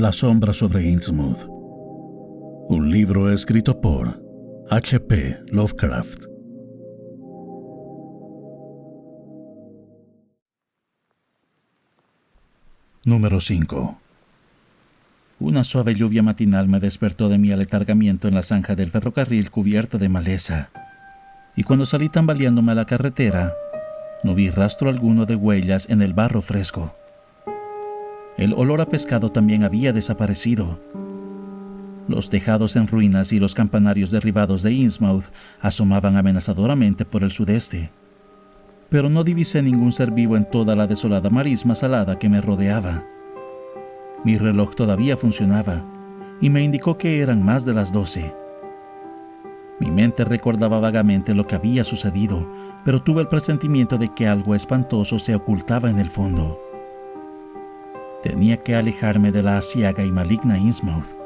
La sombra sobre Innsmouth. Un libro escrito por H.P. Lovecraft. Número 5. Una suave lluvia matinal me despertó de mi aletargamiento en la zanja del ferrocarril cubierta de maleza, y cuando salí tambaleándome a la carretera, no vi rastro alguno de huellas en el barro fresco. El olor a pescado también había desaparecido. Los tejados en ruinas y los campanarios derribados de Innsmouth asomaban amenazadoramente por el sudeste, pero no divisé ningún ser vivo en toda la desolada marisma salada que me rodeaba. Mi reloj todavía funcionaba y me indicó que eran más de las 12. Mi mente recordaba vagamente lo que había sucedido, pero tuve el presentimiento de que algo espantoso se ocultaba en el fondo. Tenía que alejarme de la aciaga y maligna Innsmouth,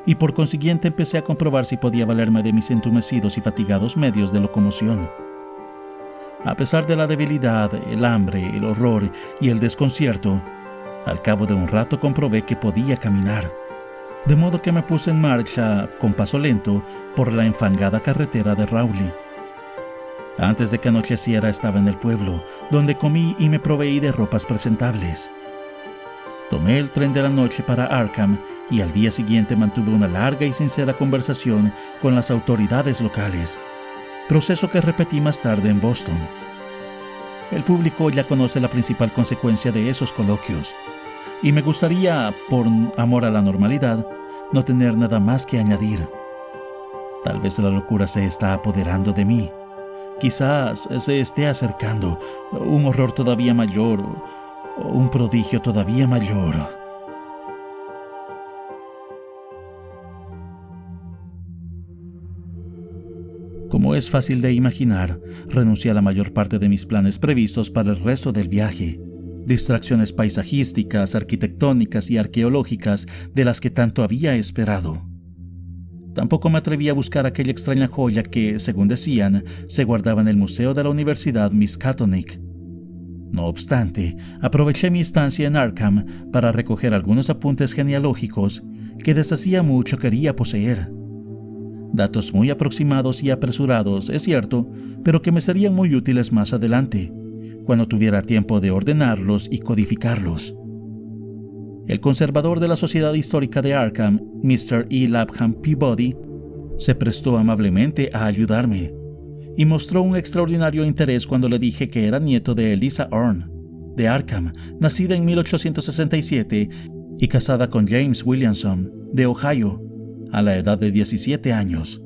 y por consiguiente empecé a comprobar si podía valerme de mis entumecidos y fatigados medios de locomoción. A pesar de la debilidad, el hambre, el horror y el desconcierto, al cabo de un rato comprobé que podía caminar, de modo que me puse en marcha con paso lento por la enfangada carretera de Rowley. Antes de que anocheciera estaba en el pueblo, donde comí y me proveí de ropas presentables. Tomé el tren de la noche para Arkham y al día siguiente mantuve una larga y sincera conversación con las autoridades locales, proceso que repetí más tarde en Boston. El público ya conoce la principal consecuencia de esos coloquios, y me gustaría, por amor a la normalidad, no tener nada más que añadir. Tal vez la locura se está apoderando de mí. Quizás se esté acercando un horror todavía mayor, o un prodigio todavía mayor. Como es fácil de imaginar, renuncié a la mayor parte de mis planes previstos para el resto del viaje. Distracciones paisajísticas, arquitectónicas y arqueológicas de las que tanto había esperado. Tampoco me atreví a buscar aquella extraña joya que, según decían, se guardaba en el museo de la Universidad Miskatonic. No obstante, aproveché mi estancia en Arkham para recoger algunos apuntes genealógicos que desde hacía mucho quería poseer. Datos muy aproximados y apresurados, es cierto, pero que me serían muy útiles más adelante, cuando tuviera tiempo de ordenarlos y codificarlos. El conservador de la Sociedad Histórica de Arkham, Mr. E. Lapham Peabody, se prestó amablemente a ayudarme, y mostró un extraordinario interés cuando le dije que era nieto de Eliza Orne, de Arkham, nacida en 1867 y casada con James Williamson, de Ohio, a la edad de 17 años.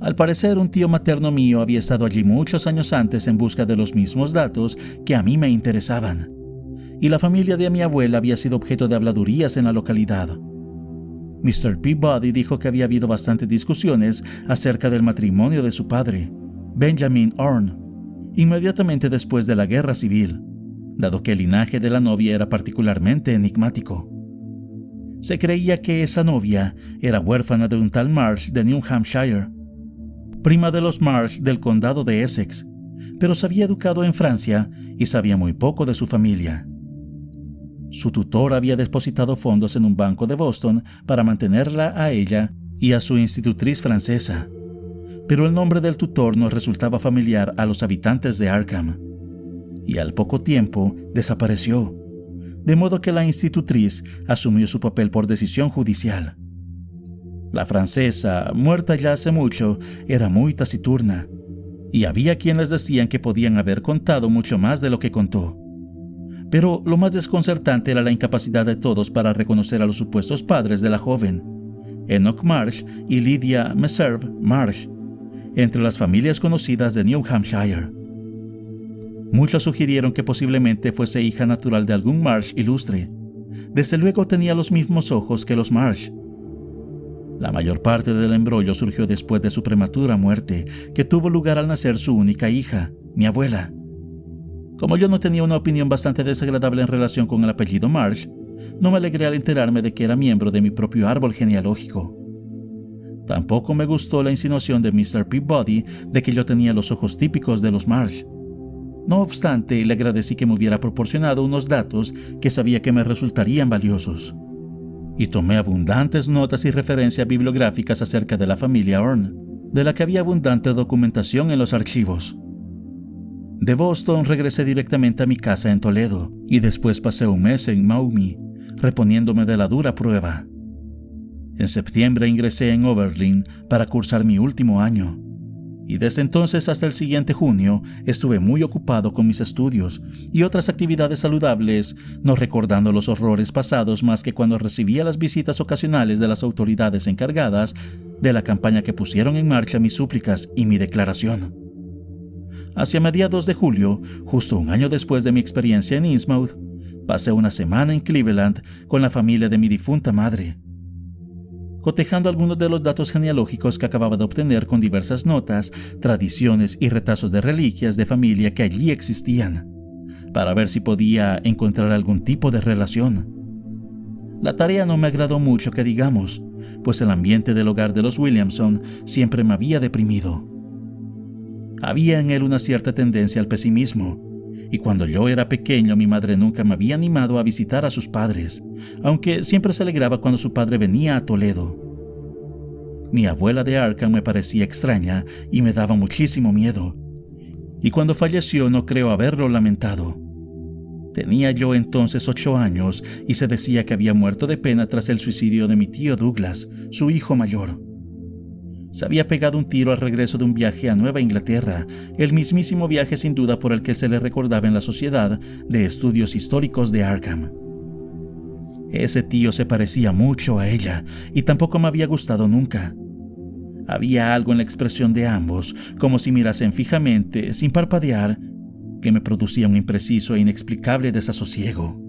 Al parecer, un tío materno mío había estado allí muchos años antes en busca de los mismos datos que a mí me interesaban, y la familia de mi abuela había sido objeto de habladurías en la localidad. Mr. Peabody dijo que había habido bastantes discusiones acerca del matrimonio de su padre, Benjamin Orne, inmediatamente después de la Guerra Civil, dado que el linaje de la novia era particularmente enigmático. Se creía que esa novia era huérfana de un tal Marsh de New Hampshire, prima de los Marsh del condado de Essex, pero se había educado en Francia y sabía muy poco de su familia. Su tutor había depositado fondos en un banco de Boston para mantenerla a ella y a su institutriz francesa, pero el nombre del tutor no resultaba familiar a los habitantes de Arkham, y al poco tiempo desapareció, de modo que la institutriz asumió su papel por decisión judicial. La francesa, muerta ya hace mucho, era muy taciturna, y había quienes decían que podían haber contado mucho más de lo que contó. Pero lo más desconcertante era la incapacidad de todos para reconocer a los supuestos padres de la joven, Enoch Marsh y Lydia Meserve Marsh, entre las familias conocidas de New Hampshire. Muchos sugirieron que posiblemente fuese hija natural de algún Marsh ilustre. Desde luego tenía los mismos ojos que los Marsh. La mayor parte del embrollo surgió después de su prematura muerte, que tuvo lugar al nacer su única hija, mi abuela. Como yo no tenía una opinión bastante desagradable en relación con el apellido Marsh, no me alegré al enterarme de que era miembro de mi propio árbol genealógico. Tampoco me gustó la insinuación de Mr. Peabody de que yo tenía los ojos típicos de los Marsh. No obstante, le agradecí que me hubiera proporcionado unos datos que sabía que me resultarían valiosos. y tomé abundantes notas y referencias bibliográficas acerca de la familia Orne, de la que había abundante documentación en los archivos. De Boston regresé directamente a mi casa en Toledo y después pasé un mes en Maumee, reponiéndome de la dura prueba. En septiembre ingresé en Oberlin para cursar mi último año, y desde entonces hasta el siguiente junio estuve muy ocupado con mis estudios y otras actividades saludables, no recordando los horrores pasados más que cuando recibía las visitas ocasionales de las autoridades encargadas de la campaña que pusieron en marcha mis súplicas y mi declaración. Hacia mediados de julio, justo un año después de mi experiencia en Innsmouth, pasé una semana en Cleveland con la familia de mi difunta madre, cotejando algunos de los datos genealógicos que acababa de obtener con diversas notas, tradiciones y retazos de reliquias de familia que allí existían, para ver si podía encontrar algún tipo de relación. La tarea no me agradó mucho, que digamos, pues el ambiente del hogar de los Williamson siempre me había deprimido. Había en él una cierta tendencia al pesimismo, y cuando yo era pequeño mi madre nunca me había animado a visitar a sus padres, aunque siempre se alegraba cuando su padre venía a Toledo. Mi abuela de Arkham me parecía extraña y me daba muchísimo miedo, y cuando falleció no creo haberlo lamentado. Tenía yo entonces 8 años y se decía que había muerto de pena tras el suicidio de mi tío Douglas, su hijo mayor. Se había pegado un tiro al regreso de un viaje a Nueva Inglaterra, el mismísimo viaje sin duda por el que se le recordaba en la Sociedad de Estudios Históricos de Arkham. Ese tío se parecía mucho a ella y tampoco me había gustado nunca. Había algo en la expresión de ambos, como si mirasen fijamente, sin parpadear, que me producía un impreciso e inexplicable desasosiego.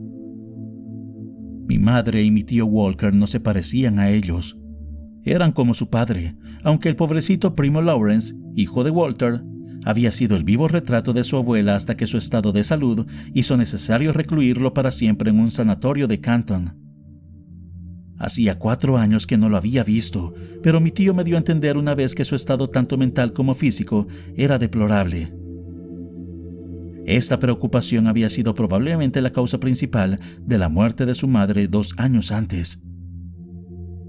Mi madre y mi tío Walker no se parecían a ellos. Eran como su padre, aunque el pobrecito primo Lawrence, hijo de Walter, había sido el vivo retrato de su abuela hasta que su estado de salud hizo necesario recluirlo para siempre en un sanatorio de Canton. Hacía 4 años que no lo había visto, pero mi tío me dio a entender una vez que su estado tanto mental como físico era deplorable. Esta preocupación había sido probablemente la causa principal de la muerte de su madre 2 años antes.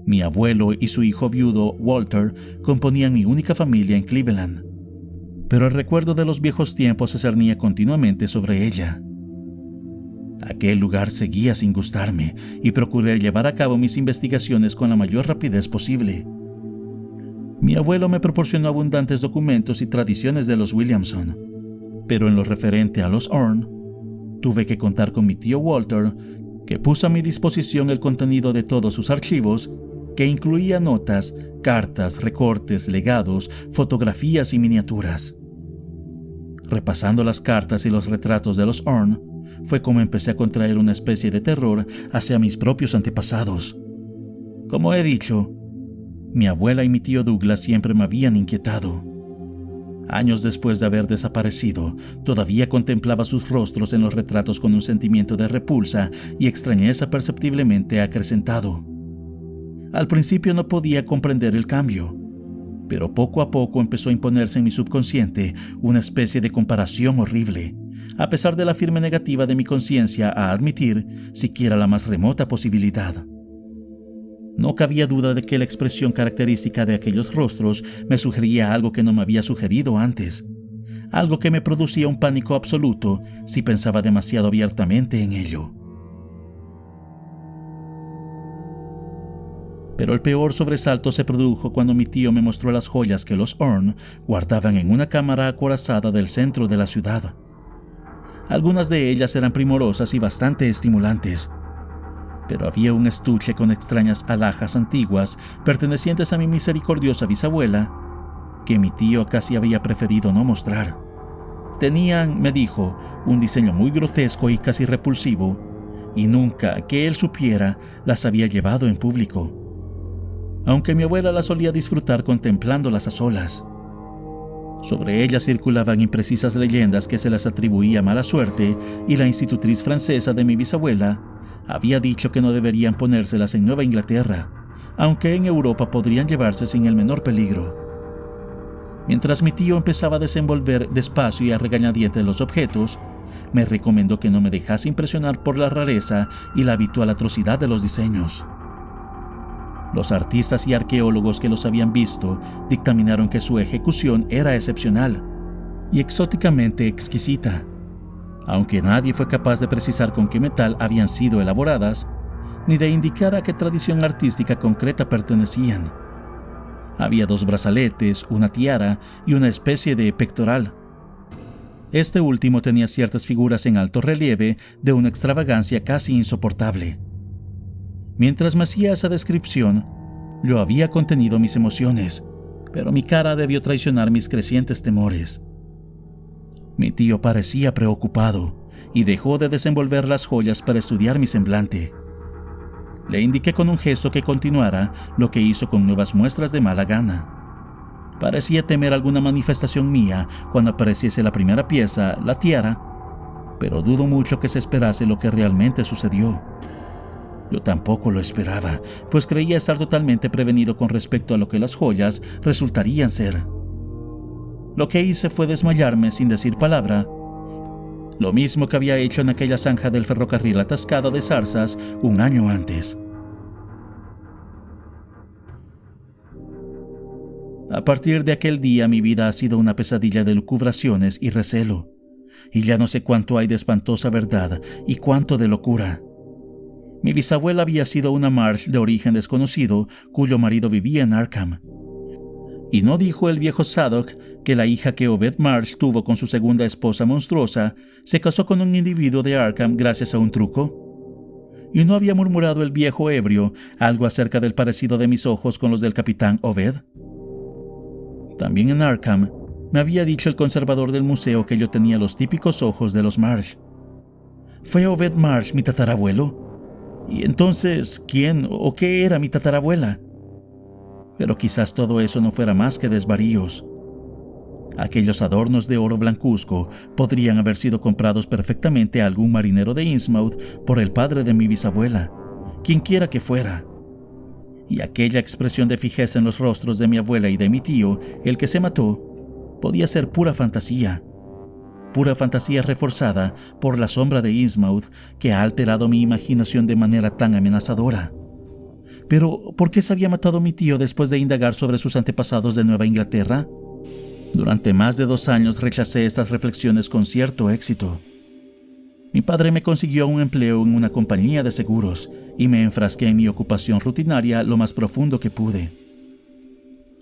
Mi abuelo y su hijo viudo, Walter, componían mi única familia en Cleveland, pero el recuerdo de los viejos tiempos se cernía continuamente sobre ella. Aquel lugar seguía sin gustarme y procuré llevar a cabo mis investigaciones con la mayor rapidez posible. Mi abuelo me proporcionó abundantes documentos y tradiciones de los Williamson, pero en lo referente a los Orne, tuve que contar con mi tío Walter, que puso a mi disposición el contenido de todos sus archivos, que incluía notas, cartas, recortes, legados, fotografías y miniaturas. Repasando las cartas y los retratos de los Orne, fue como empecé a contraer una especie de terror hacia mis propios antepasados. Como he dicho, mi abuela y mi tío Douglas siempre me habían inquietado. Años después de haber desaparecido, todavía contemplaba sus rostros en los retratos con un sentimiento de repulsa y extrañeza perceptiblemente acrecentado. Al principio no podía comprender el cambio, pero poco a poco empezó a imponerse en mi subconsciente una especie de comparación horrible, a pesar de la firme negativa de mi conciencia a admitir siquiera la más remota posibilidad. No cabía duda de que la expresión característica de aquellos rostros me sugería algo que no me había sugerido antes, algo que me producía un pánico absoluto si pensaba demasiado abiertamente en ello. Pero el peor sobresalto se produjo cuando mi tío me mostró las joyas que los Orne guardaban en una cámara acorazada del centro de la ciudad. Algunas de ellas eran primorosas y bastante estimulantes, pero había un estuche con extrañas alhajas antiguas pertenecientes a mi misericordiosa bisabuela que mi tío casi había preferido no mostrar. Tenían, me dijo, un diseño muy grotesco y casi repulsivo, y nunca, que él supiera, las había llevado en público, aunque mi abuela las solía disfrutar contemplándolas a solas. Sobre ellas circulaban imprecisas leyendas que se las atribuía mala suerte, y la institutriz francesa de mi bisabuela había dicho que no deberían ponérselas en Nueva Inglaterra, aunque en Europa podrían llevarse sin el menor peligro. Mientras mi tío empezaba a desenvolver despacio y a regañadientes los objetos, me recomendó que no me dejase impresionar por la rareza y la habitual atrocidad de los diseños. Los artistas y arqueólogos que los habían visto dictaminaron que su ejecución era excepcional y exóticamente exquisita. Aunque nadie fue capaz de precisar con qué metal habían sido elaboradas, ni de indicar a qué tradición artística concreta pertenecían. Había 2 brazaletes, una tiara y una especie de pectoral. Este último tenía ciertas figuras en alto relieve de una extravagancia casi insoportable. Mientras me hacía esa descripción, yo había contenido mis emociones, pero mi cara debió traicionar mis crecientes temores. Mi tío parecía preocupado y dejó de desenvolver las joyas para estudiar mi semblante. Le indiqué con un gesto que continuara, lo que hizo con nuevas muestras de mala gana. Parecía temer alguna manifestación mía cuando apareciese la primera pieza, la tiara, pero dudo mucho que se esperase lo que realmente sucedió. Yo tampoco lo esperaba, pues creía estar totalmente prevenido con respecto a lo que las joyas resultarían ser. Lo que hice fue desmayarme sin decir palabra, lo mismo que había hecho en aquella zanja del ferrocarril atascado de zarzas un año antes. A partir de aquel día mi vida ha sido una pesadilla de lucubraciones y recelo, y ya no sé cuánto hay de espantosa verdad y cuánto de locura. Mi bisabuela había sido una Marsh de origen desconocido cuyo marido vivía en Arkham. ¿Y no dijo el viejo Zadok que la hija que Obed Marsh tuvo con su segunda esposa monstruosa se casó con un individuo de Arkham gracias a un truco? ¿Y no había murmurado el viejo ebrio algo acerca del parecido de mis ojos con los del capitán Obed? También en Arkham me había dicho el conservador del museo que yo tenía los típicos ojos de los Marsh. ¿Fue Obed Marsh mi tatarabuelo? ¿Y entonces quién o qué era mi tatarabuela? Pero quizás todo eso no fuera más que desvaríos. Aquellos adornos de oro blancuzco podrían haber sido comprados perfectamente a algún marinero de Innsmouth por el padre de mi bisabuela, quienquiera que fuera. Y aquella expresión de fijeza en los rostros de mi abuela y de mi tío, el que se mató, podía ser pura fantasía reforzada por la sombra de Innsmouth que ha alterado mi imaginación de manera tan amenazadora. Pero, ¿por qué se había matado mi tío después de indagar sobre sus antepasados de Nueva Inglaterra? Durante más de 2 años rechacé estas reflexiones con cierto éxito. Mi padre me consiguió un empleo en una compañía de seguros y me enfrasqué en mi ocupación rutinaria lo más profundo que pude.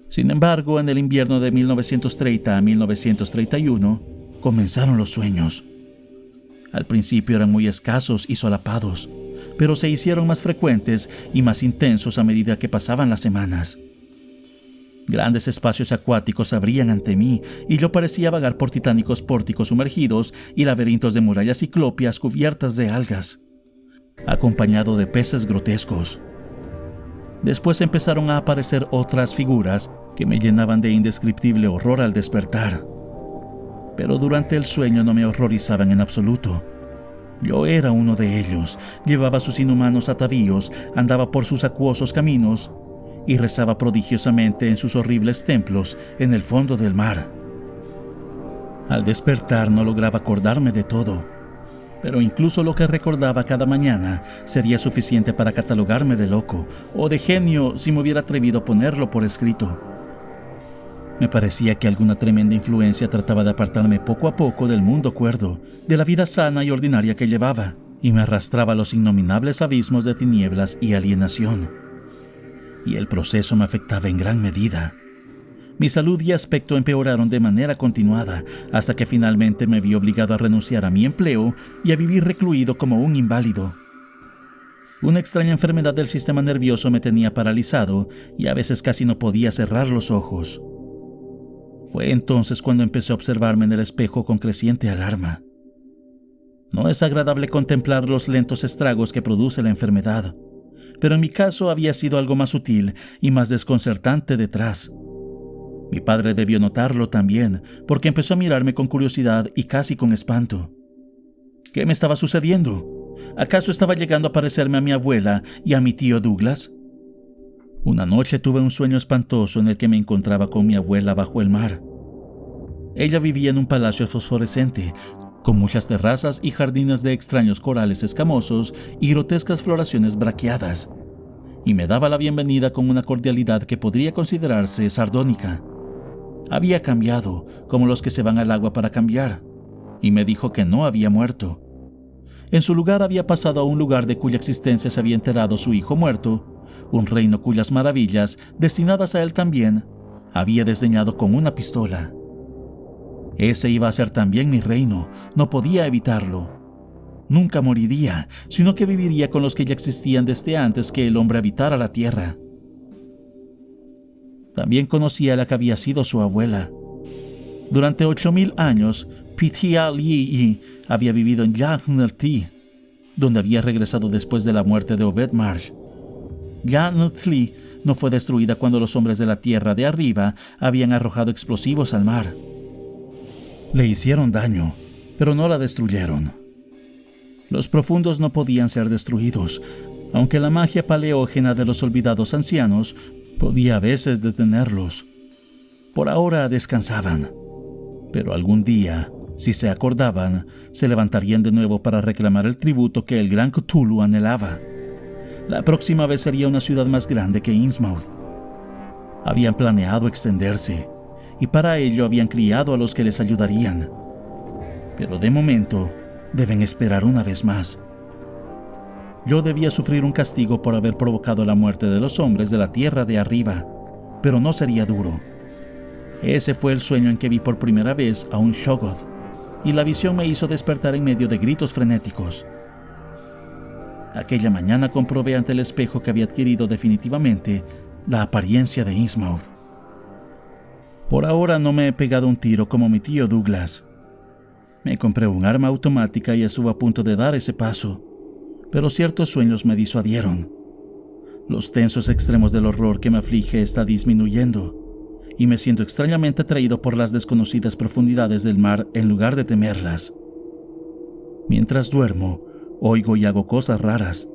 Sin embargo, en el invierno de 1930 a 1931, comenzaron los sueños. Al principio eran muy escasos y solapados, pero se hicieron más frecuentes y más intensos a medida que pasaban las semanas. Grandes espacios acuáticos se abrían ante mí y yo parecía vagar por titánicos pórticos sumergidos y laberintos de murallas ciclópeas cubiertas de algas, acompañado de peces grotescos. Después empezaron a aparecer otras figuras que me llenaban de indescriptible horror al despertar. Pero durante el sueño no me horrorizaban en absoluto. Yo era uno de ellos, llevaba sus inhumanos atavíos, andaba por sus acuosos caminos y rezaba prodigiosamente en sus horribles templos en el fondo del mar. Al despertar no lograba acordarme de todo, pero incluso lo que recordaba cada mañana sería suficiente para catalogarme de loco o de genio si me hubiera atrevido a ponerlo por escrito. Me parecía que alguna tremenda influencia trataba de apartarme poco a poco del mundo cuerdo, de la vida sana y ordinaria que llevaba, y me arrastraba a los innominables abismos de tinieblas y alienación. Y el proceso me afectaba en gran medida. Mi salud y aspecto empeoraron de manera continuada, hasta que finalmente me vi obligado a renunciar a mi empleo y a vivir recluido como un inválido. Una extraña enfermedad del sistema nervioso me tenía paralizado y a veces casi no podía cerrar los ojos. Fue entonces cuando empecé a observarme en el espejo con creciente alarma. No es agradable contemplar los lentos estragos que produce la enfermedad, pero en mi caso había sido algo más sutil y más desconcertante detrás. Mi padre debió notarlo también, porque empezó a mirarme con curiosidad y casi con espanto. ¿Qué me estaba sucediendo? ¿Acaso estaba llegando a parecerme a mi abuela y a mi tío Douglas? Una noche tuve un sueño espantoso en el que me encontraba con mi abuela bajo el mar. Ella vivía en un palacio fosforescente, con muchas terrazas y jardines de extraños corales escamosos y grotescas floraciones braqueadas, y me daba la bienvenida con una cordialidad que podría considerarse sardónica. Había cambiado, como los que se van al agua para cambiar, y me dijo que no había muerto. En su lugar había pasado a un lugar de cuya existencia se había enterado su hijo muerto, un reino cuyas maravillas, destinadas a él también, había desdeñado con una pistola. Ese iba a ser también mi reino, no podía evitarlo. Nunca moriría, sino que viviría con los que ya existían desde antes que el hombre habitara la tierra. También conocía a la que había sido su abuela. Durante 8,000 años, Pithiya Li había vivido en Ya'n'tli, donde había regresado después de la muerte de Obed-Mar. Ya'n'tli no fue destruida cuando los hombres de la tierra de arriba habían arrojado explosivos al mar. Le hicieron daño, pero no la destruyeron. Los profundos no podían ser destruidos, aunque la magia paleógena de los olvidados ancianos podía a veces detenerlos. Por ahora descansaban, pero algún día, si se acordaban, se levantarían de nuevo para reclamar el tributo que el gran Cthulhu anhelaba. La próxima vez sería una ciudad más grande que Innsmouth. Habían planeado extenderse, y para ello habían criado a los que les ayudarían. Pero de momento, deben esperar una vez más. Yo debía sufrir un castigo por haber provocado la muerte de los hombres de la tierra de arriba, pero no sería duro. Ese fue el sueño en que vi por primera vez a un Shoggoth, y la visión me hizo despertar en medio de gritos frenéticos. Aquella mañana comprobé ante el espejo que había adquirido definitivamente la apariencia de Innsmouth. Por ahora no me he pegado un tiro como mi tío Douglas. Me compré un arma automática y estuve a punto de dar ese paso, pero ciertos sueños me disuadieron. Los tensos extremos del horror que me aflige está disminuyendo, y me siento extrañamente atraído por las desconocidas profundidades del mar en lugar de temerlas. Mientras duermo, oigo y hago cosas raras,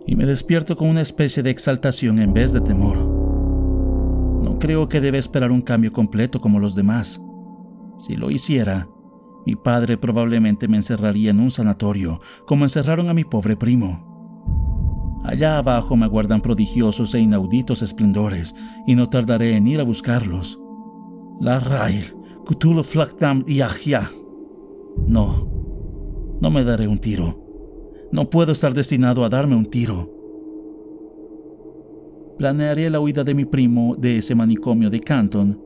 y me despierto con una especie de exaltación en vez de temor. No creo que deba esperar un cambio completo como los demás. Si lo hiciera, mi padre probablemente me encerraría en un sanatorio, como encerraron a mi pobre primo. Allá abajo me aguardan prodigiosos e inauditos esplendores, y no tardaré en ir a buscarlos. La Rail, Cthulhu Flakdam y Ajia. No me daré un tiro. No puedo estar destinado a darme un tiro. Planearé la huida de mi primo de ese manicomio de Canton,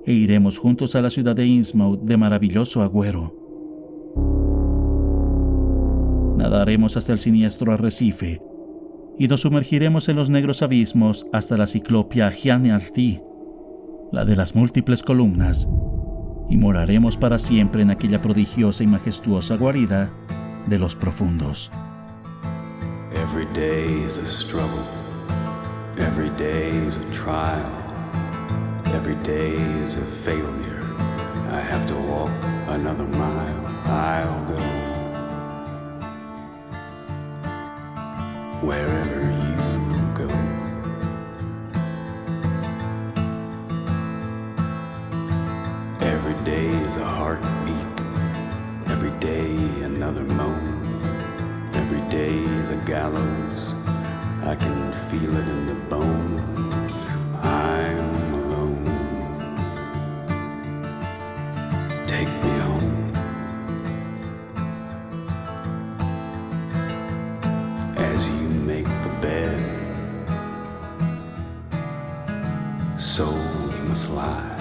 e iremos juntos a la ciudad de Innsmouth de maravilloso agüero. Nadaremos hasta el siniestro arrecife y nos sumergiremos en los negros abismos hasta la ciclopia Gianalti, la de las múltiples columnas, y moraremos para siempre en aquella prodigiosa y majestuosa guarida de los profundos. Every day is a struggle. Every day is a trial. Every day is a failure. I have to walk another mile. I'll go wherever you go. Every day is a heartbeat. Every day another moan. Every day is a gallows. I can feel it in the bone. I'm alone. Take me home. As you make the bed, so you must lie.